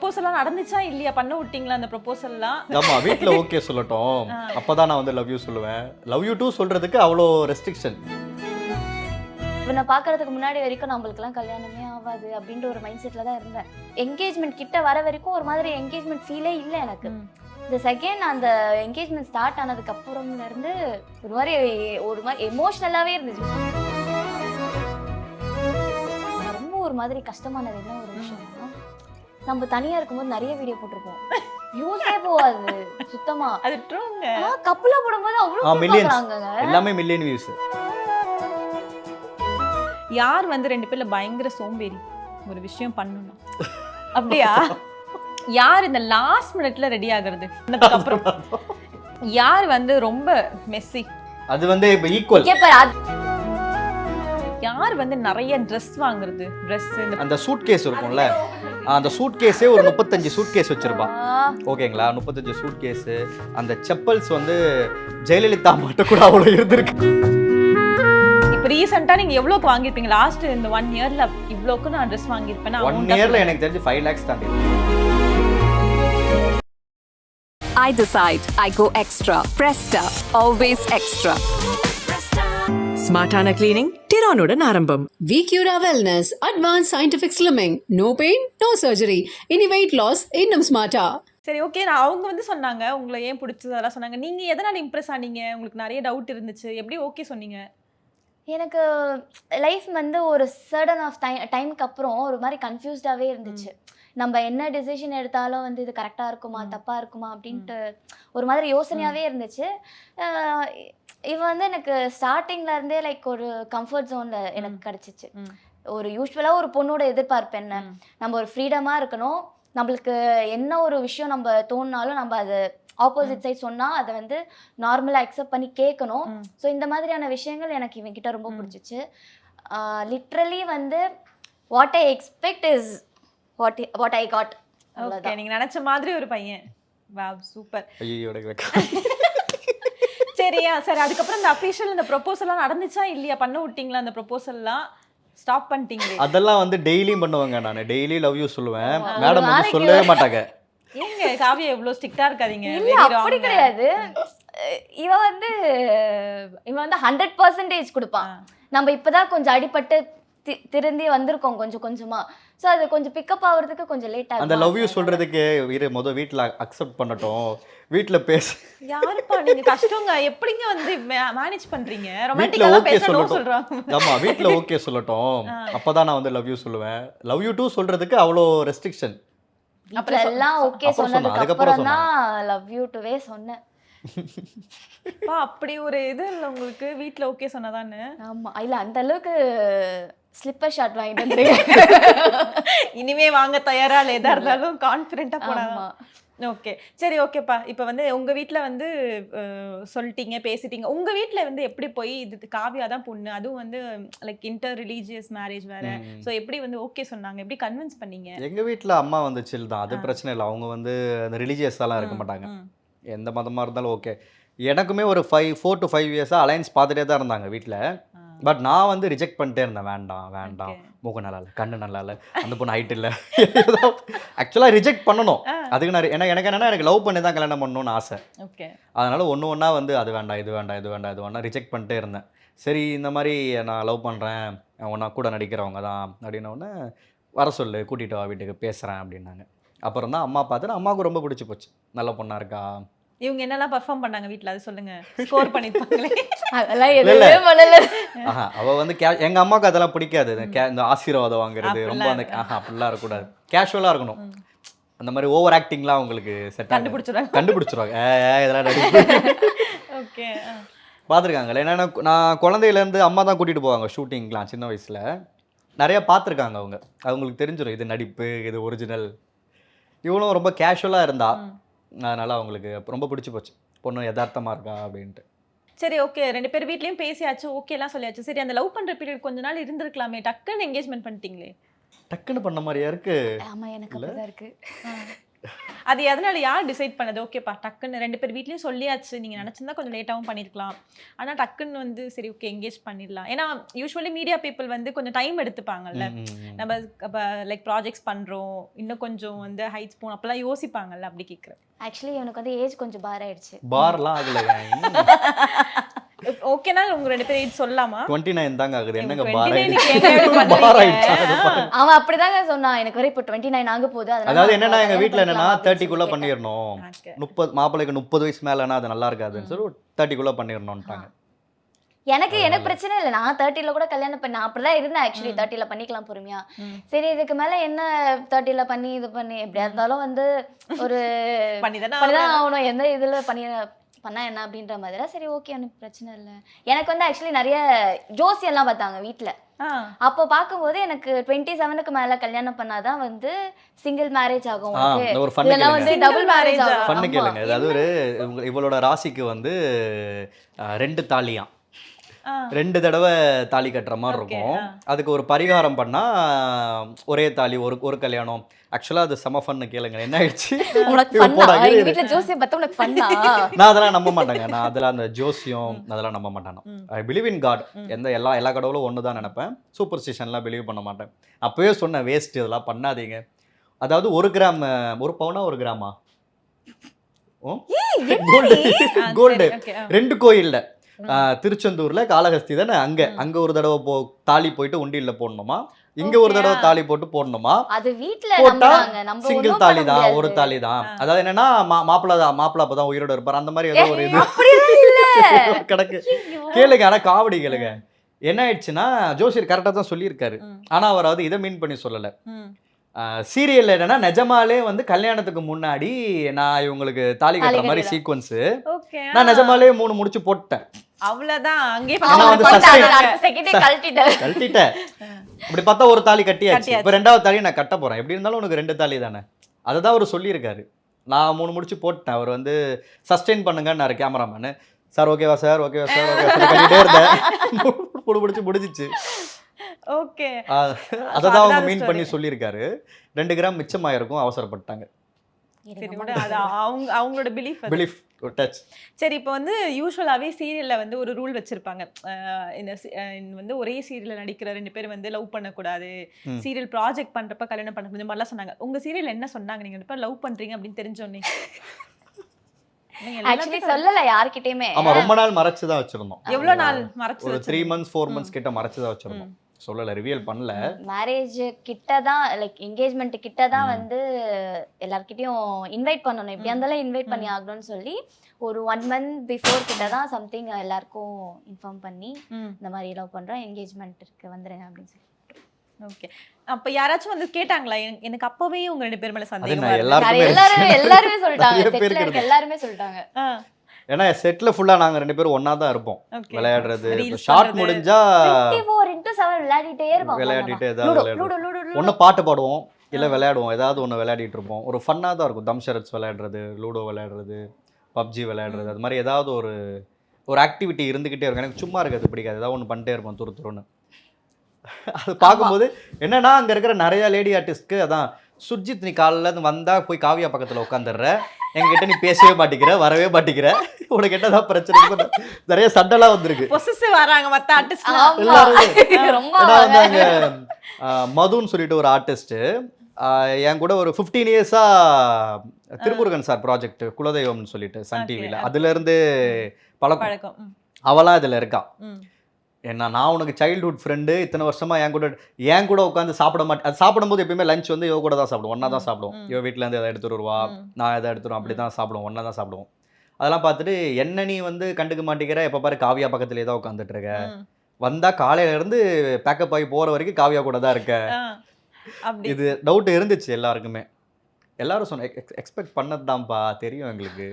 ப்ரொபோசல்லாம் நடந்துச்சா இல்லையா? பண்ண விட்டீங்களா அந்த ப்ரொபோசல்லாம்? ஆமா, வீட்ல ஓகே சொல்லட்டும், அப்பதான் நான் வந்து லவ் யூ சொல்லுவேன். லவ் யூ டூ சொல்றதுக்கு அவ்வளோ ரெஸ்ட்ரிக்ஷன். இவனை பார்க்கறதுக்கு முன்னாடி வரைக்கும் நம்மளுக்குலாம் கல்யாணமே ஆகாது அப்படின்ற ஒரு மைண்ட் செட்ல தான் இருந்தேன். என்கேஜ்மெண்ட் கிட்ட வர வரைக்கும் ஒரு மாதிரி என்கேஜ்மெண்ட் ஃபீலே இல்லை எனக்கு. இந்த செகண்ட் அந்த என்கேஜ்மெண்ட் ஸ்டார்ட் ஆனதுக்கு அப்புறம்ல இருந்து ஒரு மாதிரி எமோஷனலாவே இருந்துச்சு. ரொம்ப ஒரு மாதிரி கஷ்டமானது என்ன ஒரு விஷயம்னா, நம்ம தனியா இருக்கும்போது நிறைய வீடியோ போட்டிருப்போம், வியூஸே போகாது சுத்தமா. அது ட்ரூங்க. கப்புலா போடும்போது அவ்வளவு மில்லியன்ஸ், எல்லாமே மில்லியன் வியூஸ். யார் வந்து 2 பேர்ல பயங்கர சோம்பேறி ஒரு விஷயம் பண்ணணும் அப்படியா? யார் இந்த லாஸ்ட் மினிட்ல ரெடி ஆகுறது அப்புறம்? யார் வந்து ரொம்ப மெஸ்ஸி? அது வந்து இப்ப ஈக்குவல். யார் வந்து நிறைய ட்ரெஸ் வாங்குறது? ட்ரெஸ் அந்த சூட் கேஸ் இருக்கும்ல, அந்த சூட் கேஸே ஒரு 35 சூட் கேஸ் வச்சிருப்பா. ஓகேங்களா? 35 சூட் கேஸ். அந்த செப்பல்ஸ் வந்து ஜெயலலிதா மட்டும் கூட அவ்வளோ இருந்திருக்கு. இப்போ ரீசெண்டா நீங்க எவ்வளவுக்கு வாங்கிருப்பீங்க? லாஸ்ட் இந்த 1 இயர்ல இவ்வளவுக்கு நான் ட்ரெஸ் வாங்கிருப்பேன். 1 இயர்ல எனக்கு தெரிஞ்சு 5 lakhs தாண்டி. I decide. I go extra. Presta. Always extra. ஸ்மார்ட்டான கிளீனிங் டிரானுடன் ஆரம்பம். VCura Wellness, Advanced Scientific Slimming. No pain, no surgery. Any weight loss, இன்னும் ஸ்மார்ட்டா. சரி, ஓகே. நான் அவங்க வந்து சொன்னாங்க உங்களை ஏன் பிடிச்சது அதெல்லாம் சொன்னாங்க. நீங்க எதனால இம்ப்ரெஸ் ஆனீங்க? உங்களுக்கு நிறைய டவுட் இருந்துச்சு, எப்படி ஓகே சொன்னீங்க? எனக்கு லைஃப் வந்து ஒரு சர்டன் ஆஃப் டைமுக்கு அப்புறம் ஒரு மாதிரி கன்ஃபியூஸ்டாகவே இருந்துச்சு. நம்ம என்ன டெசிஷன் எடுத்தாலும் வந்து இது கரெக்டாக இருக்குமா தப்பாக இருக்குமா அப்படின்ட்டு ஒரு மாதிரி யோசனையாகவே இருந்துச்சு. இவன் வந்து எனக்கு ஸ்டார்டிங்லேருந்தே லைக் ஒரு கம்ஃபர்ட் ஜோனில் எனக்கு கிடச்சிச்சு. ஒரு யூஸ்வலாக ஒரு பொண்ணோட எதிர்பார்ப்பு என்ன, நம்ம ஒரு ஃப்ரீடமாக இருக்கணும், நம்மளுக்கு என்ன ஒரு விஷயம் நம்ம தோணுனாலும் நம்ம அதை ஆப்போசிட் சைட் சொன்னால் அதை வந்து நார்மலாக அக்செப்ட் பண்ணி கேட்கணும். ஸோ இந்த மாதிரியான விஷயங்கள் எனக்கு இவன்கிட்ட ரொம்ப பிடிச்சிச்சு. லிட்ரலி வந்து what I expect is what I got. Okay, நீங்க நினைச்ச மாதிரி ஒரு பையன். Wow, super. ஐயோ சரியா? சரி, அதுக்கப்புறம் இந்த அஃபிஷியல் இந்த ப்ரொபோசல்லாம் நடந்துச்சா இல்லையா? பண்ண விட்டீங்களா அந்த ப்ரொபோசல்லாம்? ஸ்டாப் பண்ணிட்டீங்களே? அதெல்லாம் வந்து டெய்லியும் பண்ணுவாங்க. நான் டெய்லி லவ் யூ சொல்லுவேன், மேடம் வந்து சொல்லவே மாட்டாங்க. ஏங்க காவியா இவ்வளோ ஸ்ட்ரிக்டா இருக்காதீங்க. இல்ல அப்படி கிடையாது. இவன் வந்து 100% கொடுப்பான். நம்ம இப்பதான் கொஞ்சம் அடிபட்டு திருந்தி வந்திருக்கோம் கொஞ்சம் கொஞ்சமா. ஸோ அது கொஞ்சம் பிக்கப் ஆகுறதுக்கு கொஞ்சம் லேட் ஆகும். அந்த லவ் யூ சொல்றதுக்கு வீட்டில் அக்செப்ட் பண்ணட்டும், வீட்டில் பேச. யாருப்பா நீங்க? கஷ்டங்க. எப்படிங்க வந்து மேனேஜ் பண்றீங்க? வீட்டில் ஓகே சொல்லட்டும். ஆமா, வீட்டில் ஓகே சொல்லட்டும், அப்பதான் நான் வந்து லவ் யூ சொல்லுவேன். லவ் யூ டூ சொல்றதுக்கு அவ்வளோ ரெஸ்ட்ரிக்ஷன். அப்புறம் எல்லாம் ஓகே சொன்னதுக்கு அப்புறம் தான் லவ் யூ டுவே சொன்னேன். அப்படி ஒரு இது இல்ல உங்களுக்கு? வீட்ல ஓகே சொன்னதானே? ஆமா, இல்ல அந்த அளவுக்கு ஸ்லிப்பர் ஷார்ட் வாங்கிட்டு வந்துருக்கேன். இனிமே வாங்க தயாரா இல்ல? எதா இருந்தாலும் கான்ஃபிடென்ட்டா போனாதான். ஓகே, சரி, ஓகேப்பா. இப்போ வந்து உங்க வீட்டில் வந்து சொல்லிட்டீங்க, பேசிட்டீங்க. உங்க வீட்டில் வந்து எப்படி போய் இது காவியா தான் பொண்ணு, அதுவும் வந்து லைக் இன்டர் ரிலீஜியஸ் மேரேஜ் வேற, ஸோ எப்படி வந்து ஓகே சொன்னாங்க? எப்படி கன்வின்ஸ் பண்ணீங்க? எங்க வீட்டில் அம்மா வந்து சில் தான், அது பிரச்சனை இல்லை. அவங்க வந்து அந்த ரிலீஜியஸாலாம் இருக்க மாட்டாங்க. எந்த மதமாக இருந்தாலும் ஓகே. எனக்குமே ஒரு 4 to 5 இயர்ஸாக அலைன்ஸ் பார்த்துட்டே தான் இருந்தாங்க வீட்டில். பட் நான் வந்து ரிஜெக்ட் பண்ணிட்டே இருந்தேன். வேண்டாம், மூக்கு நல்லா இல்லை, கண்ணு நல்லா இல்லை, அந்த பொண்ணு ஹைட் இல்லை. ஆக்சுவலாக ரிஜெக்ட் பண்ணணும். அதுக்கு நான் எனக்கு என்னன்னா, எனக்கு லவ் பண்ணி தான் கல்யாணம் பண்ணணும்னு ஆசை. ஓகே, அதனால ஒன்றா வந்து அது வேண்டாம், இது வேண்டாம் ரிஜெக்ட் பண்ணிட்டே இருந்தேன். சரி, இந்த மாதிரி நான் லவ் பண்ணுறேன், ஒன்றா கூட நடிக்கிறவங்க தான் அப்படின்னோடனே வர சொல்லு, கூட்டிகிட்டு வா வீட்டுக்கு, பேசுகிறேன் அப்படின்னாங்க. அப்புறம் தான் அம்மா பார்த்துட்டு அம்மாவுக்கு ரொம்ப பிடிச்சி போச்சு, நல்ல பொண்ணாக இருக்கா. இவங்க என்னெல்லாம் பெர்ஃபார்ம் பண்ணாங்க வீட்டில், அது சொல்லுங்க. ஸ்கோர் பண்ணிருப்பாங்களே? அதெல்லாம் எதுவுமே பண்ணல. அவள் வந்து எங்கள் அம்மாவுக்கு அதெல்லாம் பிடிக்காது. இந்த ஆசீர்வாதம் வாங்குறது ரொம்ப அந்த அப்படிலாம் இருக்கக்கூடாது, கேஷுவலாக இருக்கணும். அந்த மாதிரி ஓவர் ஆக்டிங்லாம் உங்களுக்கு செட் கண்டுபிடிச்சிருவாங்க. இதெல்லாம் ஓகே, பார்த்துருக்காங்களே. ஏன்னா நான் குழந்தையிலேருந்து அம்மா தான் கூட்டிகிட்டு போவாங்க ஷூட்டிங்லாம். சின்ன வயசில் நிறையா பார்த்துருக்காங்க. அவங்களுக்கு தெரிஞ்சிடும் இது நடிப்பு, இது ஒரிஜினல். இவளும் ரொம்ப கேஷுவலாக இருந்தா, அதனால் அவங்களுக்கு ரொம்ப பிடிச்சி போச்சு, பொண்ணு யதார்த்தமாக இருக்கா அப்படின்ட்டு. சரி, ஓகே. 2 பேர் வீட்லேயும் பேசியாச்சு, ஓகேலாம் சொல்லியாச்சு. சரி, அந்த லவ் பண்ணுற பீரியட் கொஞ்ச நாள் இருந்திருக்கலாமே, டக்குன்னு என்கேஜ்மெண்ட் பண்ணிட்டீங்களே? டக்குன்னு பண்ண மாதிரியா இருக்கு? ஆமா, எனக்கு அப்படிதான் இருக்கு. அது எதனால யார் டிசைட் பண்ணது? ஓகேப்பா டக்குன்னு 2 பேர் வீட்லயும் சொல்லியாச்சு, நீங்க நினைச்சிருந்தா கொஞ்சம் லேட்டாவும் பண்ணிருக்கலாம், ஆனா டக்குன்னு வந்து சரி ஓகே எங்கேஜ் பண்ணிடலாம். ஏன்னா யூஸ்வலி மீடியா பீப்புள் வந்து கொஞ்சம் டைம் எடுத்துப்பாங்கல்ல. நம்ம லைக் ப்ராஜெக்ட்ஸ் பண்றோம், இன்னும் கொஞ்சம் வந்து ஹைட்ஸ் போகணும் அப்பெல்லாம் யோசிப்பாங்கல்ல, அப்படி கேட்குறேன். ஆக்சுவலி எனக்கு வந்து ஏஜ் கொஞ்சம் பார் ஆயிடுச்சு. பார்லாம் ஆகலைங்க. ஓகேனா உங்க 2 பேர் ஏஜ் சொல்லலாமா? 29 தாங்க ஆகுது. என்னங்க 29 பார் நீங்க ஆயிடுச்சு? எங்க பார் ஆயிடுச்சா? பண்றீங்க? அவன் அப்படிதாங்க சொன்னான், எனக்கு வரை இப்போ 29 ஆக போகுது. அதாவது என்னன்னா எங்க வீட்ல என்னன்னா 30க்குள்ள பண்ணிடணும், Okay. 30 மாப்பிள்ளைக்கு 30 வயசு மேலனா அது நல்லா இருக்காதுன்னு சொல்லி 30க்குள்ள பண்ணிடணும்ட்டாங்க. எனக்கு பிரச்சனை இல்லை, நான் 30ல கூட கல்யாணம் பண்ண அப்படிதான் இருந்தேன். ஆக்சுவலி 30ல பண்ணிக்கலாம் பொறுமையா. சரி இதுக்கு மேல என்ன 30ல பண்ணி இது பண்ணி எப்படியா இருந்தாலும் வந்து ஒரு பண்ணிதானே பண்ணிதான் ஆகணும், எந்த இதுல பண்ணா என்ன அப்படின்ற மாதிரி. சரி ஓகே எனக்கு பிரச்சனை இல்லை. எனக்கு வந்து ஆக்சுவலி நிறைய ஜோசியெல்லாம் பார்த்தாங்க வீட்டில். அப்போ பார்க்கும்போது எனக்கு 27க்கு மேல கல்யாணம் பண்ணாதான் வந்து சிங்கிள் மேரேஜ் ஆகும், ஒரு ஃபன் இதெல்லாம் வந்து டபுள் மேரேஜ் ஆகும். ஃபன்னு கேளுங்க. அதாவது ஒரு இவளோட ராசிக்கு வந்து 2 தாலியாம், 2 தடவை தாலி கட்டுற மாதிரி இருக்கும். அதுக்கு ஒரு பரிகாரம் பண்ணா ஒரே தாலி ஒரு கல்யாணம். ஆக்சுவலா அது செம ஃபன்னு கேளுங்க. என்ன ஆயிடுச்சு, உனக்கு ஃபன்னா? எங்க வீட்ல ஜோசியம் பார்த்தா உனக்கு ஃபன்னா? நான் அதெல்லாம் நம்ப மாட்டேங்க. நான் அதெல்லாம் அந்த ஜோசியம் அதெல்லாம் நம்ப மாட்டேன். I believe in God. எல்லா கடவுளும் ஒன்று தான் நினைப்பேன். சூப்பர் ஸ்டிஷன்லாம் பிலீவ் பண்ண மாட்டேன். அப்பவே சொன்ன வேஸ்ட், இதெல்லாம் பண்ணாதீங்க. அதாவது 1 கிராம் 1 பவுனா 1 கிராமா கோல்டு 2 கோயில்ல திருச்செந்தூர்ல காளஹஸ்தி தானே, அங்க ஒரு தடவை தாலி போயிட்டு உண்டியல்ல போடணுமா, இங்க ஒரு தடவை தாலி போட்டு போடணுமா. அது வீட்ல போட்டா நம்புறாங்க, நம்ம சிங்கிள் ஒண்ணும் தாலி பண்ண தான், முடியாது. ஒரு தாலி தான். அதாவது என்னன்னா மாப்பிள்ளை அப்பதான் உயிரோட இருப்பார், அந்த மாதிரி ஏதோ ஒரு இது அப்படிலாம் இல்ல. கிடக்கு. கேளுங்க, ஆனா காமெடி கேளுங்க. என்ன ஆயிடுச்சுன்னா ஜோசியர் கரெக்டா தான் சொல்லியிருக்காரு, ஆனா அவர் வந்து இதை மீன் பண்ணி சொல்லல. சீரியல்ல என்னன்னா நிஜமாலே வந்து கல்யாணத்துக்கு முன்னாடி நான் இவங்களுக்கு தாலி கட்டுற மாதிரி சீக்வன்ஸ் நான் நிஜமாலே 3 முடிச்சு போட்டேன். அவ்வளவுதான், அங்கேயே கழட்டிட்டேன். அப்படி பார்த்தா ஒரு தாலி கட்டியாச்சு. இப்ப 2வது தாலி நான் கட்ட போறேன். எப்படி இருந்தாலும் உனக்கு 2 தாலி தானே, அதுதான் அவர் சொல்லியிருக்காரு. நான் 3 முடிச்சு போட்டேன். அவர் வந்து சஸ்டெயின் பண்ணுங்கன்னாரு கேமராமேனு. சார் ஓகேவா சார், ஓகேவா சார், ஓகே கட்டிட்டே இருந்தேன். முடிஞ்சிச்சு. ஓகே, அததான் அவங்க மீன் பண்ணி சொல்லியிருக்காரு. 2 கிராம் மிச்சமாயிருக்கும், அவசரப்பட்டாங்க. சரி விடு, அது அவங்களோட பிலீஃப் டச். சரி, இப்போ வந்து யூஸ்வலாகவே சீரியலில் வந்து ஒரு ரூல் வச்சுருப்பாங்க. இந்த வந்து ஒரே சீரியலில் நடிக்கிற 2 பேர் வந்து லவ் பண்ணக்கூடாது, சீரியல் ப்ராஜெக்ட் பண்ணுறப்ப கல்யாணம் பண்ணக்கூடாது, இந்த மாதிரிலாம் சொன்னாங்க. உங்கள் சீரியல் என்ன சொன்னாங்க? நீங்கள் 2 பேர் லவ் பண்ணுறீங்க அப்படின்னு தெரிஞ்சோன்னே ஆக்சுவலி சொல்லல யார்கிட்டயுமே. ஆமா, ரொம்ப நாள் மறைச்சு தான் வச்சிருந்தோம். எவ்வளோ நாள் மறைச்சு? ஒரு 3 months 4 months கிட்ட மறைச்சு தான் வச்சிருந்தோம். சொல்லல, ரிவீல் பண்ணல. மேரேஜ் கிட்ட தான், லைக் என்கேஜ்மெண்ட் கிட்ட தான் வந்து எல்லார்கிட்டயும் இன்வைட் பண்ணணும், எப்படியா இருந்தாலும் இன்வைட் பண்ணி ஆகணும்னு சொல்லி ஒரு 1 month பிஃபோர் கிட்ட தான் சம்திங் எல்லாருக்கும் இன்ஃபார்ம் பண்ணி இந்த மாதிரி லவ் பண்றோம், என்கேஜ்மெண்ட் இருக்கு வந்துருங்க அப்படின்னு சொல்லி. ஓகே, அப்ப யாராச்சும் வந்து கேட்டாங்களா? எனக்கு அப்பவே உங்க 2 பேர் மேல சந்தேகமா எல்லாருமே சொல்லிட்டாங்க, செட்ல இருக்க எல்லாருமே சொல்லிட்டாங்க. ஏன்னா செட்ல ஃபுல்லா நாங்க 2 பேரும் ஒண்ணா தான் இருப்போம். விளையாடுறது, ஷார்ட் முடிஞ்சா 24/7 விளையாடிட்டே இருப்போம். விளையாடிட்டே ஏதாவது விளையாடுவோம். ஒண்ணு பாட்டு பாடுவோம், இல்ல விளையாடுவோம், ஏதாவது ஒண்ணு விளையாடிட்டு இருப்போம். ஒரு ஃபன்னா தான் இருக்கும். தம் ஷரட்ஸ் விளையாடுறது, லூடோ விளையாடுறது, பப்ஜி விளையாடுறது, அது மாதிரி ஏதாவது ஒரு ஆக்டிவிட்டி இருந்துகிட்டே இருக்கும். எனக்கு சும்மா இருக்கிறது பிடிக்காது, ஏதாவது ஒன்று பண்ணிட்டே இருப்போம் துருன்னு. அது பார்க்கும்போது என்னன்னா அங்க இருக்கிற நிறைய லேடி ஆர்டிஸ்ட்க்கு அதான், சுர்ஜித் நீ காலைல இருந்து வந்தா போய் காவியா பக்கத்துல உட்காந்துடுற, எங்ககிட்ட நீ பேசவே மாட்டேங்கிற, வரவே மாட்டேங்கிற, உனக்கு என்னதான் பிரச்சனை, நிறைய சண்டைலாம் வந்திருக்கு. பொசசிவ் வராங்க மத்த ஆர்டிஸ்ட் ரொம்ப. அங்க மதுன்னு சொல்லிட்டு ஒரு ஆர்டிஸ்ட் என் கூட ஒரு 15 years திருமுருகன் சார் ப்ராஜெக்ட் குலதெய்வம்னு சொல்லிட்டு சன் டிவில, அதுல இருந்து பழக்கம். அவளாம் இதுல இருக்கா. என்ன, நான் உனக்கு சைல்ட்ஹுட் ஃப்ரெண்டு, இத்தனை வருஷமா என் கூட உட்காந்து சாப்பிட மாட்டேன். அது சாப்பிடும்போது எப்பயுமே லஞ்ச் வந்து இவ கூட தான் சாப்பிடுவோம், ஒன்னா தான் சாப்பிடுவோம். இவ வீட்டுல இருந்து எதை எடுத்துட்டு வருவா, நான் எதை எடுத்துருவோம், அப்படி தான் சாப்பிடுவோம், ஒன்னா தான் சாப்பிடுவோம். அதெல்லாம் பார்த்துட்டு என்ன நீ வந்து கண்டுக்க மாட்டேங்கிற, எப்ப பாரு காவியா பக்கத்துலேயே தான் உட்காந்துட்டு இருக்க, வந்தா காலையில இருந்து பேக்கப் ஆகி போற வரைக்கும் காவியா கூட தான் இருக்க. இது டவுட் இருந்துச்சு எல்லாருக்குமே. எல்லாரும் சொன்ன எக்ஸ்பெக்ட் பண்ணதுதான்ப்பா, தெரியும் எங்களுக்கு.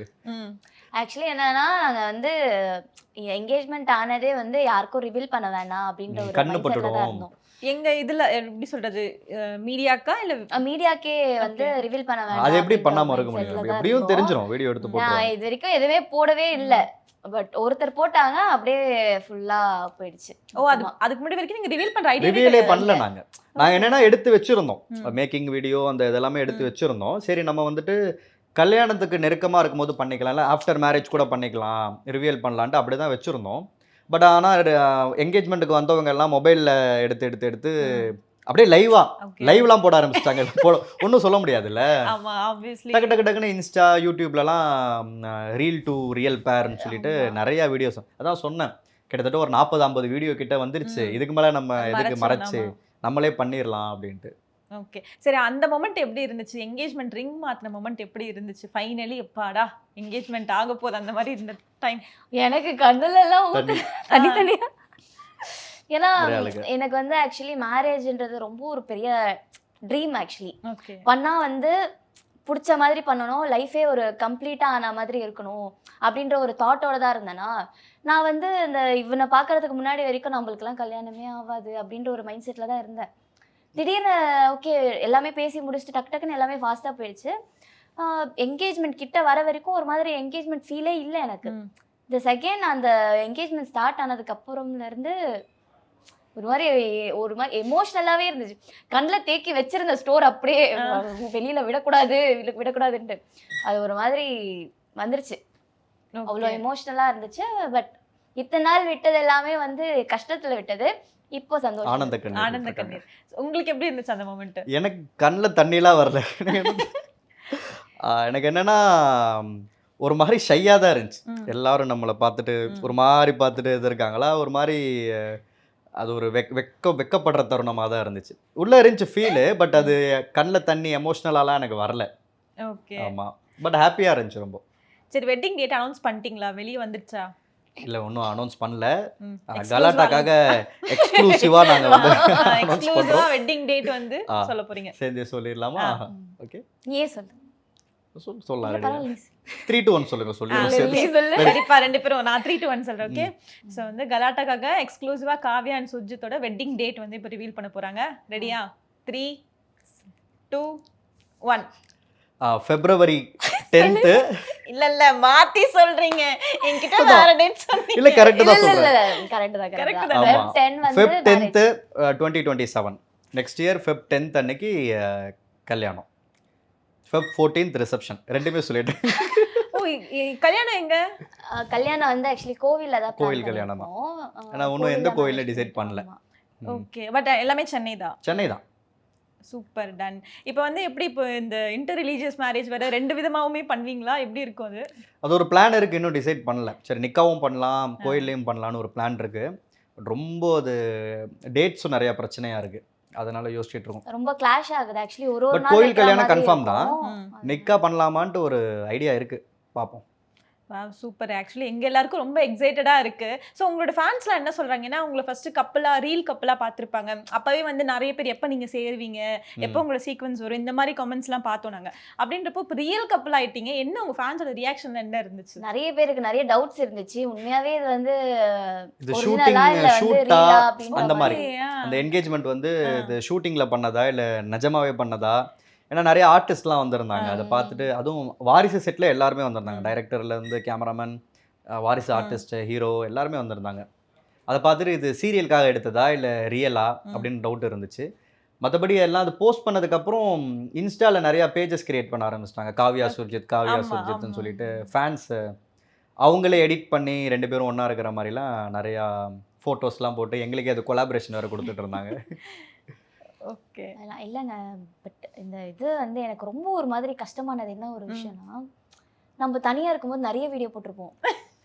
ஆக்சுவலி என்னன்னா நாங்க வந்து என்கேஜ்மெண்ட் ஆனதே வந்து யாருக்கும் ரிவீல் பண்ண வேண்டாம் அப்படின்ற ஒரு மைண்ட்ல தான் இருந்தோம். எங்க இதுல எப்படி சொல்றது, மீடியாக்கா இல்ல மீடியாக்கே வந்து ரிவீல் பண்ண வேண்டாம். அது எப்படி பண்ணாம இருக்க முடியும், எப்படியும் தெரிஞ்சிரும், வீடியோ எடுத்து போடுறோம். நான் இது வரைக்கும் எதுவுமே போடவே இல்ல, பட் ஒருத்தர் போட்டாங்க, அப்படியே ஃபுல்லா போயிடுச்சு. ஓ, அதுக்கு முன்னாடி வரைக்கும் நீங்க ரிவீல் பண்ற ஐடியா ரிவீலே பண்ணல. நாங்க என்னன்னா எடுத்து வச்சிருந்தோம், மேக்கிங் வீடியோ அந்த இதெல்லாமே எடுத்து வச்சிருந்தோம். சரி நம்ம வந்துட்டு கல்யாணத்துக்கு நெருக்கமாக இருக்கும்போது பண்ணிக்கலாம், இல்லை ஆஃப்டர் மேரேஜ் கூட பண்ணிக்கலாம், ரிவியல் பண்ணலான்ட்டு அப்படி தான் வச்சுருந்தோம். பட் ஆனால் என்கேஜ்மெண்ட்டுக்கு வந்தவங்க எல்லாம் மொபைலில் எடுத்து அப்படியே லைவ்லாம் போட ஆரம்பிச்சிட்டாங்க. ஒன்றும் சொல்ல முடியாதுல்ல. டக்கு டக்கு டக்குன்னு இன்ஸ்டா யூடியூப்லலாம் ரீல் டு ரியல் பேர்னு சொல்லிட்டு நிறைய வீடியோஸ். அதான் சொன்னேன், கிட்டத்தட்ட ஒரு 40-50 வீடியோ கிட்ட வந்துருச்சு. இதுக்கு மேலே நம்ம எதுக்கு மறைச்சு நம்மளே பண்ணிடலாம் அப்படின்ட்டு. ஓகே, சரி, அந்த மொமெண்ட் எப்படி இருந்துச்சு? என்கேஜ்மெண்ட் ரிங் மாத்தின மொமெண்ட் எப்படி இருந்துச்சு? ஃபைனலி எப்பாடா என்கேஜ்மெண்ட் ஆக போகுது அந்த மாதிரி இருந்த டைம்? எனக்கு கண்ணுல எல்லாம் தனித்தனியா. ஏன்னா எனக்கு வந்து ஆக்சுவலி மேரேஜ்ன்றது ரொம்ப ஒரு பெரிய ட்ரீம். ஆக்சுவலி பண்ணா வந்து பிடிச்ச மாதிரி பண்ணணும், லைஃபே ஒரு கம்ப்ளீட்டாக ஆன மாதிரி இருக்கணும் அப்படின்ற ஒரு தாட்டோட தான் இருந்தேன்னா. நான் வந்து இந்த இவனை பார்க்கறதுக்கு முன்னாடி வரைக்கும் நம்மளுக்குலாம் கல்யாணமே ஆகாது அப்படின்ற ஒரு மைண்ட் செட்டில் தான் இருந்தேன். திடீர்னு ஓகே எல்லாமே பேசி முடிச்சுட்டு டக்குன்னு எல்லாமே ஃபாஸ்ட்டாக போயிடுச்சு. என்கேஜ்மெண்ட் கிட்ட வர வரைக்கும் ஒரு மாதிரி என்கேஜ்மெண்ட் ஃபீலே இல்லை எனக்கு. இந்த செகண்ட் அந்த என்கேஜ்மெண்ட் ஸ்டார்ட் ஆனதுக்கு அப்புறம்லேருந்து ஒரு மாதிரி எமோஷ்னலாகவே இருந்துச்சு. கண்ணில் தேக்கி வச்சிருந்த ஸ்டோர் அப்படியே வெளியில் விடக்கூடாதுன்ட்டு அது ஒரு மாதிரி வந்துருச்சு. அவ்வளோ எமோஷ்னலாக இருந்துச்சு. பட் இத்தனை நாள் விட்டது எல்லாமே வந்து கஷ்டத்தில் விட்டது, இப்போ சந்தோஷம், ஆனந்த கண்ணீர். உங்களுக்கு எப்படி இருந்துச்சு அந்த மொமெண்ட்? எனக்கு கண்ணில் தண்ணிலாம் வரல. எனக்கு என்னன்னா ஒரு மாதிரி ஷையாக தான் இருந்துச்சு. எல்லாரும் நம்மளை பார்த்துட்டு ஒரு மாதிரி பார்த்துட்டு இது இருக்காங்களா, ஒரு மாதிரி அது ஒரு வெக்கப்படுற தருணமாக தான் இருந்துச்சு. உள்ளே இருந்துச்சு ஃபீலு, பட் அது கண்ணில் தண்ணி எமோஷ்னலாலாம் எனக்கு வரல. ஓகே, ஆமாம், பட் ஹாப்பியாக இருந்துச்சு ரொம்ப. சரி, வெட்டிங் டேட் அனௌன்ஸ் பண்ணிட்டீங்களா? வெளியே வந்துடுச்சா? இல்லை, ஒன்றும் அனௌன்ஸ் பண்ணல. கலாட்டாக்காக எக்ஸ்க்ளூசிவாக நாங்கள் வந்து எக்ஸ்க்ளூசிவாக வெட்டிங் டேட் வந்து சொல்ல போறீங்க. சேர்ந்தே சொல்லிடலாமா? ஓகே, நீயே சொல்லு. சொல்லலாம். 3 to 1 சொல்லுங்க. சரிப்பா, 2 பேரும் நான் 3 to 1 சொல்றேன். ஓகே, ஸோ வந்து கலாட்டாக்காக எக்ஸ்க்ளூசிவா காவ்யா அண்ட் சுஜித்தோட வெட்டிங் டேட் வந்து இப்போ ரிவீல் பண்ண போறாங்க. ரெடியா? 3, 2, 1. February 10th. இல்ல மாத்தி சொல்றீங்க, என்கிட்ட வேற டேட் சொன்னீங்க. இல்ல கரெக்ட் தான் சொல்றேன். கரெக்ட் தான். Feb 10th 2027 next year Feb 10th அன்னைக்கு கல்யாணம். Feb 14th reception. ரெண்டுமே சொல்லிட்டேன். ஓ, கல்யாணம் எங்க? கல்யாணம் வந்து ஆக்சுவலி கோவில்ல தான். கோவில் கல்யாணம் தான். ஆனா இன்னும் எந்த கோவில்ல டிசைட் பண்ணல. ஓகே, பட் எல்லாமே சென்னை தான். சென்னை தான். Super, done. இப்போ வந்து எப்படி இப்போ இந்த இன்டர் ரிலீஜியஸ் மேரேஜ் வர 2 விதமாவுமே பண்ணுவீங்களா? எப்படி இருக்கும் அது? அது ஒரு பிளான் இருக்கு, இன்னும் டிசைட் பண்ணல. சரி, நிக்காவும் பண்ணலாம், கோயில்லையும் பண்ணலாம்னு ஒரு பிளான் இருக்கு. ரொம்ப அது டேட்ஸும் நிறைய பிரச்சனையா இருக்கு, அதனால யோசிச்சுட்டு இருக்கோம். ரொம்ப கிளாஷ் ஆகுது ஆக்சுவலி. ஒரு பட் கோயில் கல்யாணம் கன்ஃபார்ம் தான். நிக்கா பண்ணலாமான்ட்டு ஒரு ஐடியா இருக்கு, பார்ப்போம். சூப்பர். ஆக்சுவலி எங்க எல்லாருக்கும் ரொம்ப எக்ஸைட்டடா இருக்கு. ஸோ உங்களோட ஃபேன்ஸ்லாம் என்ன சொல்றாங்கன்னா, உங்களை ஃபர்ஸ்ட் ரீல் கப்பலா பார்த்துருப்பாங்க. அப்பவே வந்து நிறைய பேர் எப்போ நீங்க சேருவீங்க, எப்போ உங்களோட சீக்வன்ஸ் வரும், இந்த மாதிரி கமெண்ட்ஸ்லாம் பார்த்தோம் நாங்க. அப்படின்றப்போ இப்போ ரியல் கப்பல் ஆயிட்டீங்க, என்ன உங்க ஃபேன்ஸோட ரியாக்ஷன் என்ன இருந்துச்சு? நிறைய பேருக்கு நிறைய டவுட்ஸ் இருந்துச்சு. உண்மையாவே இது வந்து ஷூட்டா அந்த மாதிரி, அந்த என்கேஜ்மெண்ட் வந்து இது ஷூட்டிங்ல பண்ணதா இல்ல நிஜமாவே பண்ணதா? ஏன்னா நிறைய ஆர்டிஸ்ட்லாம் வந்திருந்தாங்க. அதை பார்த்துட்டு, அதுவும் வாரிசு செட்டில் எல்லாருமே வந்திருந்தாங்க. டைரக்டர்லேருந்து கேமராமேன், வாரிசு ஆர்டிஸ்ட், ஹீரோ எல்லாருமே வந்திருந்தாங்க. அதை பார்த்துட்டு இது சீரியலுக்காக எடுத்ததா இல்லை ரியலா அப்படின்னு டவுட் இருந்துச்சு. மற்றபடி எல்லாம் அது போஸ்ட் பண்ணதுக்கப்புறம் இன்ஸ்டாவில் நிறையா பேஜஸ் கிரியேட் பண்ண ஆரம்பிச்சிட்டாங்க. காவ்யா சுர்ஜித்னு சொல்லிட்டு ஃபேன்ஸ் அவங்களே எடிட் பண்ணி 2 பேரும் ஒன்றா இருக்கிற மாதிரிலாம் நிறையா ஃபோட்டோஸ்லாம் போட்டு எங்களுக்கே அது கொலாபரேஷன் வேறு கொடுத்துட்டு இருந்தாங்க. ஓகே, இல்லைங்க. பட் இந்த இது வந்து எனக்கு ரொம்ப ஒரு மாதிரி கஷ்டமானது என்ன ஒரு விஷயம்னா, நம்ம தனியா இருக்கும்போது நிறைய வீடியோ போட்டிருப்போம்,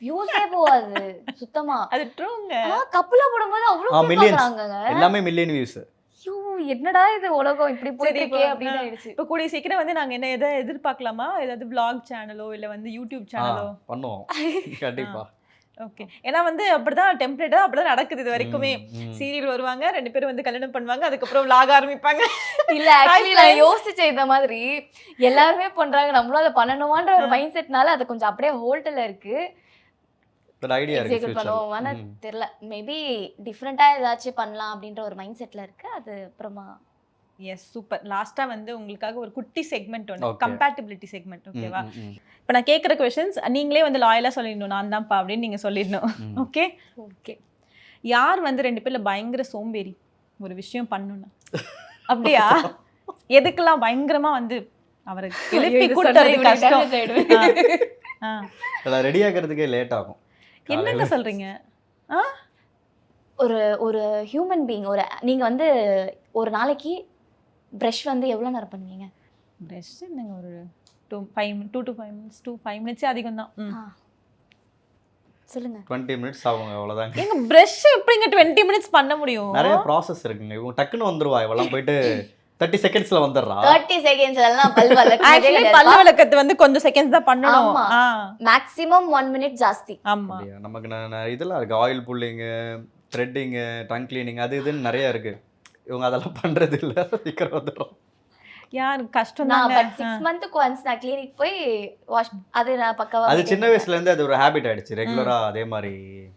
வியூஸே போகாது சுத்தமா. அது ட்ரூங்க. கப்பலா போடும்போது அவ்வளோ பார்க்கறாங்க, எல்லாமே மில்லியன் வியூஸ். ஐயோ என்னடா இது உலகம் இப்படி போயிட்டு இருக்கே அப்படின்னு ஆயிடுச்சு. இப்போ கூடிய சீக்கிரம் வந்து நாங்க என்ன எதை எதிர்பார்க்கலாமா? ஏதாவது vlog சேனலோ இல்ல வந்து யூடியூப் சேனலோ பண்ணுவோம் கண்டிப்பா. ஓகே, ஏன்னா வந்து அப்படிதான் டெம்ப்ளேட்டா அப்படிதான் நடக்குது இது வரைக்குமே. சீரியல் வருவாங்க, 2 பேரும் வந்து கல்யாணம் பண்ணுவாங்க, அதுக்கப்புறம் vlog ஆரம்பிப்பாங்க. இல்ல ஆக்சுவலி நான் யோசிச்சேன் இந்த மாதிரி எல்லாருமே பண்றாங்க, நம்மளும் அதை பண்ணணுமான்ற ஒரு மைண்ட் செட்னால அது கொஞ்சம் அப்படியே ஹோல்டல்ல இருக்கு. பண்ணுவோம்னா தெரியல, மேபி டிஃப்ரெண்டா ஏதாச்சும் பண்ணலாம் அப்படின்ற ஒரு மைண்ட் செட்ல இருக்கு. அது அப்புறமா எஸ், சூப்பர். லாஸ்டா வந்து உங்களுக்காக ஒரு குட்டி செக்மெண்ட் ஒன்று, கம்பேட்டிபிலிட்டி செக்மெண்ட். ஓகேவா? இப்போ நான் கேட்குற கொஸ்டின்ஸ் நீங்களே வந்து லாயலாக சொல்லிடணும், நான் தான்ப்பா அப்படின்னு நீங்கள் சொல்லிடணும். Okay okay. யார் வந்து 2 பேர்ல பயங்கர சோம்பேறி ஒரு விஷயம் பண்ணணும்னா? அப்படியா? எதுக்கெல்லாம் பயங்கரமா வந்து அவரை எழுப்பி கூட்டுறது கஷ்டம். அதெல்லாம் ரெடி ஆகிறதுக்கே லேட் ஆகும். என்னங்க சொல்றீங்க? ஒரு ஹியூமன் பீயிங் நீங்க வந்து ஒரு நாளைக்கு ப்ரஷ் வந்து எவ்வளவு நேரம் பண்ணுவீங்க? ப்ரஷ் என்னங்க ஒரு 2 to 5 minutes 5 minutes அதிகம் தான். சொல்லுங்க. 20 minutes ஆகுங்க, அவ்வளவுதாங்க. ஏங்க ப்ரஷ் எப்படிங்க 20 minutes பண்ண முடியும்? நிறைய ப்ராசஸ் இருக்குங்க. இவங்க டக்குன்னு வந்துருவா, இவெல்லாம் போயிட்டு 30 செகண்ட்ஸ்ல வந்துடுறா. 30 செகண்ட்ஸ் எல்லாம் பல் வலக்கு. ஆக்சுவலி பல் விளக்கத்து வந்து கொஞ்சம் செகண்ட்ஸ் தான் பண்ணணும். மேக்ஸிமம் 1 minute ஜாஸ்தி. ஆமா. நமக்கு இதெல்லாம் இருக்கு, oil pulling, threading, tongue cleaning, அது இதுன்னு நிறைய இருக்கு. இவங்க அதெல்லாம் பண்றது இல்ல, சீக்கிரம் வந்துடும். யார் கஷ்டம் நான் தான். 6 months once நான் கிளினிக் போய் வாஷ் அது நான் பக்கவா. அது சின்ன வயசுல இருந்து அது ஒரு ஹாபிட் ஆயிடுச்சு, ரெகுலரா அதே மாதிரி.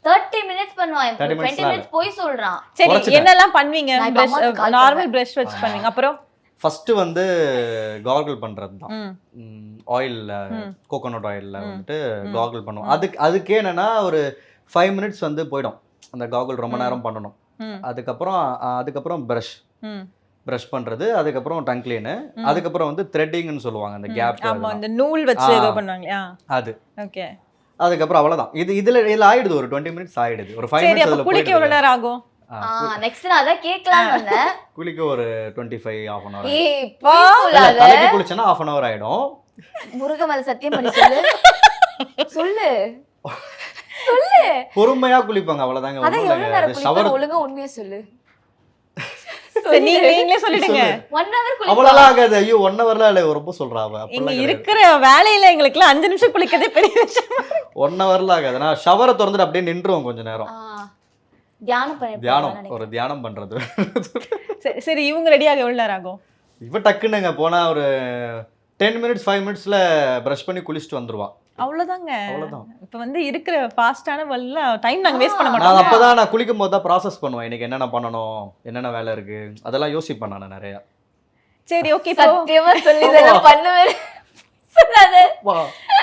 30 minutes பண்ணுவான். 30 20 minutes போய் சொல்றான். சரி, என்னெல்லாம் பண்ணுவீங்க? நான் இப்ப அம்மாக்கு call நார்மல் பிரஷ் வச்சு பண்ணுவீங்க. அப்புறம் ஃபர்ஸ்ட் வந்து கார்கிள் பண்றது தான். ஆயில்ல, கோகோனட் ஆயில்ல வந்துட்டு கார்கிள் பண்ணுவோம். அதுக்கு என்னன்னா ஒரு 5 minutes வந்து போயிடும். அந்த கார்கிள் ரொம்ப நேரம் பண்ணணும். அதுக்கப்புறம் பிரஷ் பண்றது, அதுக்கப்புறம் டங் கிளீன், அதுக்கப்புறம் வந்து த்ரெட்டிங்னு சொல்லுவாங்க, அந்த கேப். ஆமா, அந்த நூல் வச்சு ஏதோ பண்ணுவாங்க. அது ஓகே. அதுக்கப்புறம் அவ்வளவுதான். இதுல ஆயிடுது, ஒரு 20 minutes ஆயிடுது. ஒரு 5 minutes அதுல குளிக்க எவ்வளவு நேரம் ஆகும்? நெக்ஸ்ட் நான் அத கேட்கலாம்னு வந்தேன். குளிக்க ஒரு 25 half an hour. ஏய் போய் சொல்லாத. தலைக்கு குளிச்சனா half an hour ஆயிடும். முருகமலை சத்தியம் பண்ணி சொல்லு. சொல்லு. சொல்லு. பொறுமையா குளிப்பாங்க, அவ்வளவுதாங்க. அத எவ்வளவு நேரம் குளிப்ப? ஒழுங்கா உண்மையா சொல்லு. நீங்களே சொல்லிடுங்க. 1 hour குளிப்பா. அவ்வளவுலாம் ஆகாது. ஐயோ 1 hourல இல்ல, ரொம்ப சொல்றாவ. இங்க இருக்கிற வேலையில எங்களுக்கு 5 நிமிஷம் குளிக்கிறதே பெரிய விஷயம். 1 hourல ஆகாது. நான் ஷவரை திறந்துட்டு அப்படியே நின்றுவோம் கொஞ்ச நேரம். தியானம் ஒரு தியானம் பண்றது. சரி, இவங்க ரெடி ஆக எவ்வளவு நேரம் ஆகும்? இவ டக்குனுங்க போனா ஒரு 10 minutes 5 minutesல பிரஷ் பண்ணி குளிச்சிட்டு வந்துருவா. அவ்வளவுதாங்க. அவ்வளவுதான். இப்ப வந்து இருக்கிற ஃபாஸ்டான வல்ல டைம் நாங்க வேஸ்ட் பண்ண நான் மாட்டோம். அப்பதான் நான் குளிக்கும் போது தான் ப்ராசஸ் பண்ணுவேன். இன்னைக்கு என்னென்ன பண்ணணும், என்னென்ன வேலை இருக்கு, அதெல்லாம் யோசிப்பேன் நான் நிறைய. சரி, ஓகே. இப்போ சத்தியமா சொல்லி இதெல்லாம் பண்ணுவேன். சொல்லாத.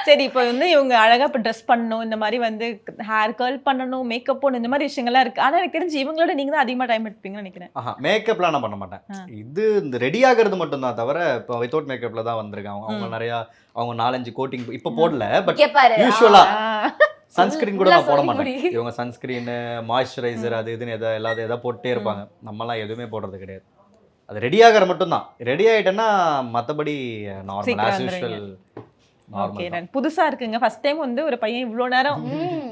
சரி, இப்போ வந்து இவங்க அழகா இப்போ ட்ரெஸ் பண்ணணும், இந்த மாதிரி வந்து ஹேர் கர்ல் பண்ணணும், மேக்கப் போடணும், இந்த மாதிரி விஷயங்கள்லாம் இருக்கு. ஆனா எனக்கு தெரிஞ்சு இவங்களோட நீங்க தான் அதிகமா டைம் எடுப்பீங்கன்னு நினைக்கிறேன். மேக்கப்லாம் நான் பண்ண மாட்டேன். இது இந்த ரெடி ஆகிறது மட்டும் தான் தவிர, இப்போ வித்தவுட் மேக்கப்ல தான் வந்திருக்காங்க. அவங்க நிறைய 4-5 கோட்டிங் இப்போ போடல. பட் யூசுவலா சன்ஸ்கிரீன் கூட நான் போட மாட்டேன். இவங்க சன்ஸ்கிரீன், மாய்ஸ்சரைசர், அது இதுன்னு எதாவது போட்டே இருப்பாங்க. நம்மலாம் எதுவுமே போடுறது கிடையாது. அது ரெடி ஆகிற மட்டும் தான். ரெடி ஆயிட்டேன்னா மற்றபடி நார்மல் ஆஸ் யூஷுவல். ஓகே, புதுசா இருக்குங்க. ஃபர்ஸ்ட் டைம் வந்து ஒரு பையன் இவ்ளோ நேரம்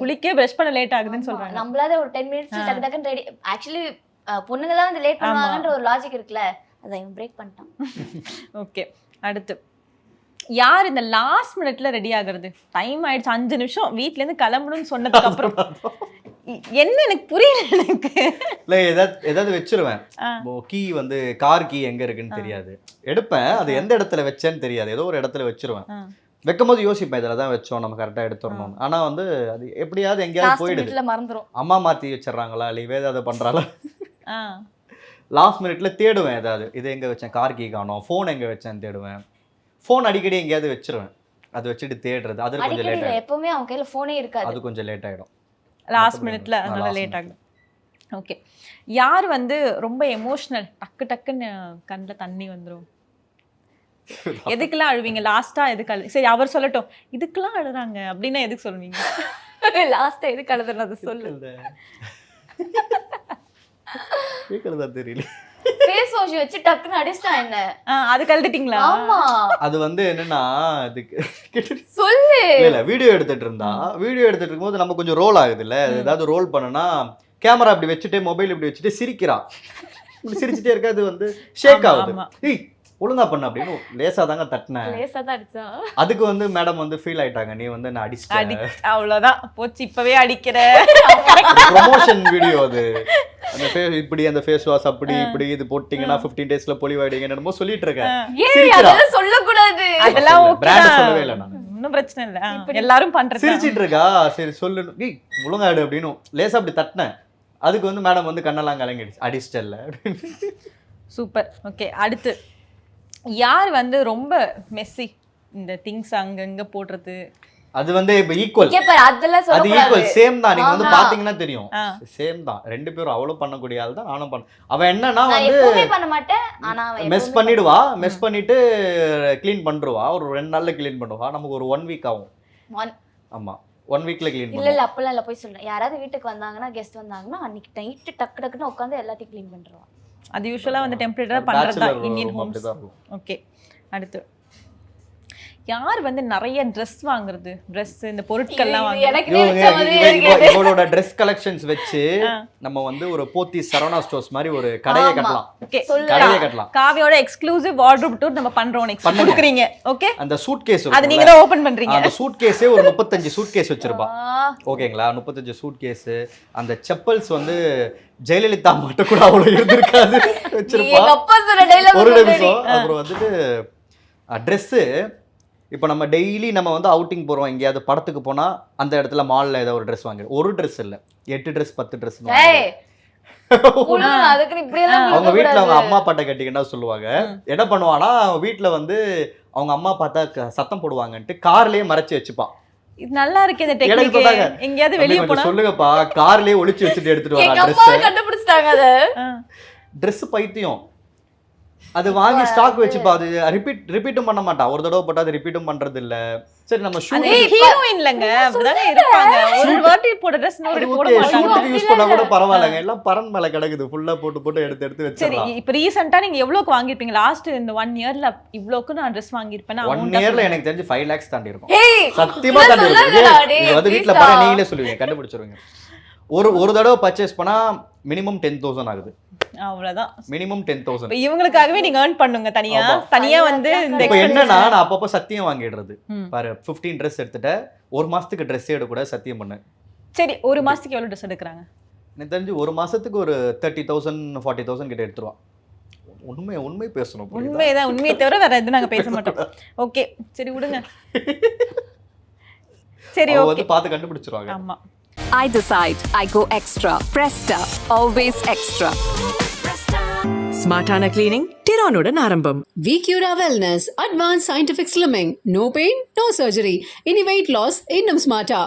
குளிக்க பிரஷ் பண்ண லேட் ஆகுதுன்னு சொல்றாங்க. நம்மளால ஒரு 10 minutes டக்கு டக்குன்னு ரெடி. ஆக்சுவலி பொண்ணுங்க தான் வந்து லேட் பண்ணுவாங்கன்ற ஒரு லாஜிக் இருக்குல, அதை இவன் பிரேக் பண்ணிட்டான். ஓகே, அடுத்து யார் இந்த லாஸ்ட் மினிட்ல ரெடி ஆகுறது? டைம் ஆயிடுச்சு, 5 நிமிஷம் வீட்ல இருந்து கிளம்பணும்னு சொன்னதுக்கு அப்புறம் என்ன எனக்கு புரியல. எனக்கு இல்ல ஏதாவது வச்சிருவேன். கீ வந்து கார் கீ எங்க இருக்குன்னு தெரியாது, எடுப்பேன். அது எந்த இடத்துல வச்சேன்னு தெரியாது, ஏதோ ஒரு இடத்துல வச்சிருவேன். வைக்கும் போது யோசிப்பேன், இதில் தான் வச்சோம், நம்ம கரெக்டாக எடுத்துடணும். ஆனால் வந்து அது எப்படியாவது எங்கேயாவது போயிடுது. மறந்துடும். அம்மா மாற்றி வச்சிடறாங்களா, இல்லை இவே ஏதாவது பண்ணுறாளா. லாஸ்ட் மினிட்ல தேடுவேன் ஏதாவது, இது எங்கே வச்சேன், கார் கீ காணோம், ஃபோன் எங்கே வச்சேன்னு தேடுவேன். ஃபோன் அடிக்கடி எங்கேயாவது வச்சிருவேன், அது வச்சுட்டு தேடுறது அது கொஞ்சம் லேட் ஆகிடும். எப்பவுமே அவங்க கையில் ஃபோனே இருக்காது, அது கொஞ்சம் லேட் ஆகிடும் லாஸ்ட் மினிட்ல, அதனால லேட் ஆகும். ஓகே, யார் வந்து ரொம்ப எமோஷ்னல், டக்கு டக்குன்னு கண்ணில் தண்ணி வந்துடும்? எதுக்கெல்லாம் அழுவீங்க லாஸ்டா? எதுக்கு சரி அவர் சொல்லட்டும், இதுக்கெல்லாம் அழுறாங்க அப்படின்னா எதுக்கு சொல்லுவீங்க? லாஸ்டா எதுக்கு அழுதுறது சொல்லு. கேக்குறதா தெரியல. ஃபேஸ் வாஷ் வச்சு டக்குன்னு அடிச்சிட்டா என்ன? அது கழட்டிட்டீங்களா? ஆமா, அது வந்து என்னன்னா அதுக்கு சொல்லு. இல்ல வீடியோ எடுத்துட்டு இருக்கும்போது நம்ம கொஞ்சம் ரோல் ஆகுது இல்ல, ஏதாவது ரோல் பண்ணனா கேமரா இப்படி வச்சுட்டு மொபைல் இப்படி வச்சுட்டு சிரிக்கிறா, இப்படி சிரிச்சுட்டே இருக்கா, அது வந்து ஷேக் ஆகுது. ஒழுங்கா பண்ண அப்படின்னு லேசா தாங்க தட்டினேன், லேசா தான் அடிச்சா. அதுக்கு வந்து மேடம் வந்து ஃபீல் ஆயிட்டாங்க, நீ வந்து நான் அடிச்சிட்டேன், அவ்வளவுதான் போச்சு, இப்பவே அடிக்கிற. ப்ரமோஷன் வீடியோ அது, அந்த ஃபேஸ் இப்படி, அந்த ஃபேஸ் வாஷ் அப்படி இப்படி இது போட்டீங்கன்னா 15 daysல பொலிவாயிடுங்க என்னமோ சொல்லிட்டு இருக்கேன். அதெல்லாம் சொல்லக்கூடாது, அதெல்லாம் ஓகே, பிராண்ட் சொல்லவே இல்ல, நான் ஒன்னும் பிரச்சனை இல்ல, எல்லாரும் பண்றது. சிரிச்சிட்டு இருக்கா, சரி சொல்லு, நீ ஒழுங்காடு அப்படின்னு லேசா அப்படி தட்டினேன். அதுக்கு வந்து மேடம் வந்து கண்ணெல்லாம் கலங்கிடுச்சு, அடிச்சிட்டல்ல. சூப்பர். ஓகே, அடுத்து யார் வந்து ரொம்ப மெஸ்ஸி, இந்த திங்ஸ் அங்கங்க போடுறது, அது வந்து இப்ப ஈக்குவல், இங்க பாரு அதெல்லாம் அது சொல்லக்கூடாது. ஈக்குவல் சேம் தான். நீங்க வந்து ஆமா. பாத்தீங்கன்னா தெரியும் ஆ. சேம் தான். ரெண்டு பேரும் அவளும் பண்ணக்கூடிய ஆள் தான், நானும் பண்ண. அவன் என்னன்னா நான் வந்து எப்பவுமே பண்ண மாட்டேன். ஆனா அவன் மெஸ் எப்பவுமே பண்ணிடுவா, மெஸ் பண்ணிட்டு க்ளீன் பண்ணுவா. ஒரு 2 நாள்ல க்ளீன் பண்ணுவா. நமக்கு ஒரு 1 வீக் ஆகும். One- ஆமா 1 வீக்ல க்ளீன் இல்ல பண்ணுவா. இல்ல அப்பெல்லாம் இல்ல, போய் சொல்றேன். யாராவது வீட்டுக்கு வந்தாங்கன்னா, கெஸ்ட் வந்தாங்கன்னா அன்னைக்கு நைட்டு டக்கு டக்குன்னு உட்காந்து எல்லாத்தையும் க்ளீன் பண்ணிடுவான். அது யூஸ்வலா வந்து டெம்பரேச்சரா பண்றது தான் இந்தியன் ஹோம்ஸ். அப்படிதான் இருக்கும். ஓகே, அடுத்து யார் வந்து நிறைய ட்ரெஸ் வாங்குறது? ட்ரெஸ் இந்த பொருட்கள்லாம் வாங்குறது? எனக்குனே வச்ச மாதிரியே இருக்கு. இவளோட ட்ரெஸ் கலெக்ஷன்ஸ் வச்சு நம்ம வந்து ஒரு போத்தி சரவணா ஸ்டோர்ஸ் மாதிரி ஒரு கடையை கட்டலாம். ஓகே, கடையை கட்டலாம். காவியோட எக்ஸ்க்ளூசிவ் வார்ட்ரோப் டூர் நம்ம பண்றோம். நெக்ஸ்ட் கொடுக்குறீங்க. ஓகே, அந்த சூட் கேஸ் அது நீங்க தான் ஓபன் பண்றீங்க. அந்த சூட் கேஸே ஒரு 35 சூட் கேஸ் வச்சிருப்பா. ஓகேங்களா? 35 சூட் கேஸ். அந்த செப்பல்ஸ் வந்து ஜெயலலிதா மட்டும் கூட அவ்வளவு இருந்திருக்காது வச்சிருப்பா. எங்க அப்பா சொன்ன டைலாக் ஒரு நிமிஷம். அப்புறம் வந்துட்டு ட்ரெஸ், இப்போ நம்ம டெய்லி நம்ம வந்து அவுட்டிங் போறோம், எங்கேயாவது படத்துக்கு போனா அந்த இடத்துல மால்ல ஏதாவது ஒரு ட்ரெஸ் வாங்கிடும். ஒரு ட்ரெஸ் இல்ல, 8 ட்ரெஸ் 10 ட்ரெஸ். ஏய் புள்ள அதுக்கு இப்படி எல்லாம் அவங்க வீட்ல அவங்க அம்மா அப்பாட்ட கட்டிக்கிட்டா சொல்லுவாங்க. என்ன பண்ணுவானா, வீட்ல வந்து அவங்க அம்மா பார்த்தா சத்தம் போடுவாங்கன்ட்டு கார்லயே மறைச்சு வச்சுப்பா. இது நல்லா இருக்கு இந்த எனக்கு டெக்னிக். சொன்னாங்க, எங்கயாவது வெளிய "தம்பி, போனா கொஞ்சம் சொல்லுங்கப்பா, கார்லயே ஒளிச்சு வச்சுட்டு எடுத்துட்டு எங்க வரா அப்பா ட்ரெஸ்." கண்டுபிடிச்சிட்டாங்க அத. ட்ரெஸ் பைத்தியம். அது வாங்கி ஸ்டாக் வச்சுப்பா. அது ரிப்பீட்டும் பண்ண மாட்டா. ஒரு தடவை போட்டா அது ரிப்பீட்டும் பண்றது இல்ல. சரி நம்ம ஷூ அது ஹீரோயின்லங்க அப்படிதானே இருப்பாங்க. ஒரு வாட்டி போட ட்ரெஸ் நூறு போட ஓகே, மாட்டாங்க. ஷூட்டுக்கு யூஸ் பண்ணா கூட பரவாயில்லைங்க. எல்லாம் பரன் மேல கிடக்குது. ஃபுல்லா போட்டு எடுத்து சரி, வச்சிடலாம். இப்போ ரீசெண்டா நீங்க எவ்வளவுக்கு வாங்கிருப்பீங்க? லாஸ்ட் இந்த 1 இயர்ல இவ்வளவுக்கு நான் ட்ரெஸ் வாங்கிருப்பேன். 1 இயர்ல எனக்கு தெரிஞ்சு 5 lakhs தாண்டி இருக்கும். ஏய் சத்தியமா இப்படிலாம் தாண்டி இருக்கும். சொல்லாதடா, டேய், இது வந்து வீட்ல please பாரு, டா. நீங்களே சொல்லுவீங்க, கண்டுபிடிச்சிருவீங்க. ஒரு தடவை பர்ச்சேஸ் பண்ணா மினிமம் 10,000 ஆகுது. அவ்வளவுதான். மினிமம் 10,000. இப்ப இவங்களுக்காகவே நீங்க earn பண்ணுங்க தனியா. ஆமா. தனியா வந்து இந்த இப்போ expense- என்னன்னா, நான் அப்பப்போ சத்தியம் வாங்கிடுறது. ம். பாரு 15 ட்ரெஸ் எடுத்துட்ட, ஒரு மாசத்துக்கு ட்ரெஸ் எடுக்கூடாது சத்தியம் பண்ணு. சரி, ஒரு மாசத்துக்கு எவ்வளவு ட்ரெஸ் எடுக்கறாங்க? எனக்கு தெரிஞ்சு ஒரு மாசத்துக்கு ஒரு 30,000 40,000 கிட்ட எடுத்துருவா. உண்மை பேசணும். புரியுதா? உண்மைதான், உண்மையை தவிர வேற எதுவும் நாங்க பேச மாட்டோம். ஓகே, சரி விடுங்க. சரி, அவ ஓகே. வந்து பார்த்து கண்டுபிடிச்சிருவாங்க. ஆமா. I decide. I go extra. Presta. Always extra. ஸ்மார்ட்டான கிளீனிங் டிரானுடன் ஆரம்பம். VCura Wellness, Advanced Scientific Slimming. No pain, no surgery. Any weight loss, இன்னும் smarter.